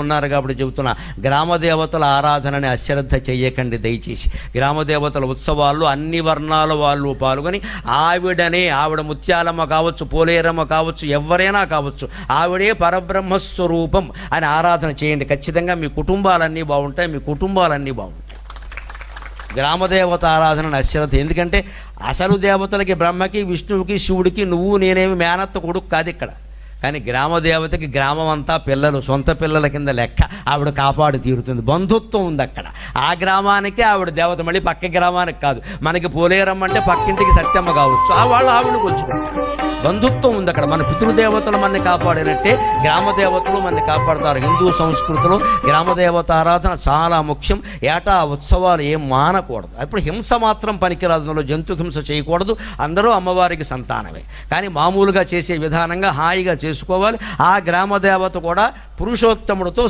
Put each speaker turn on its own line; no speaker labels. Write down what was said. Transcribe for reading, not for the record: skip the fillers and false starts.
ఉన్నారు కాబట్టి చెబుతున్నా, గ్రామదేవతల ఆరాధనని అశ్రద్ధ చెయ్యకండి దయచేసి. గ్రామదేవతల ఉత్సవాల్లో అన్ని వర్ణాల వాళ్ళు పాల్గొని ఆవిడ ముత్యాలమ్మ కావచ్చు, పోలేరమ్మ కావచ్చు, ఎవరైనా కావచ్చు, ఆవిడే పరబ్రహ్మస్వరూపం అని ఆరాధన చేయండి. ఖచ్చితంగా మీ కుటుంబాలన్నీ బాగుంటాయి, మీ కుటుంబాలన్నీ బాగుంటాయి. గ్రామదేవత ఆరాధన అశ్రద్ధ. ఎందుకంటే అసలు దేవతలకి బ్రహ్మకి, విష్ణువుకి, శివుడికి నువ్వు నేనేమి మేనత్త కొడుకు కాదు ఇక్కడ. కానీ గ్రామదేవతకి గ్రామం అంతా పిల్లలు, సొంత పిల్లల కింద లెక్క. ఆవిడ కాపాడు తీరుతుంది. బంధుత్వం ఉంది అక్కడ. ఆ గ్రామానికి ఆవిడ దేవత, మళ్ళీ పక్క గ్రామానికి కాదు. మనకి పోలేరమ్మ అంటే పక్కింటికి సత్యమ్మ కావచ్చు, వాళ్ళు ఆవిడని కొలుచుకుంటారు. బంధుత్వం ఉంది అక్కడ. మన పితృదేవతలు మనని కాపాడినట్టే గ్రామదేవతలు మనని కాపాడతారు. హిందూ సంస్కృతిలో గ్రామదేవత ఆరాధన చాలా ముఖ్యం. ఏటా ఉత్సవాలు ఏం మానకూడదు. ఇప్పుడు హింస మాత్రం పనికిరాదు, జంతు హింస చేయకూడదు. అందరూ అమ్మవారికి సంతానమే. కానీ మామూలుగా చేసే విధానంగా హాయిగా చేసుకోవాలి. ఆ గ్రామదేవత కూడా పురుషోత్తముడితో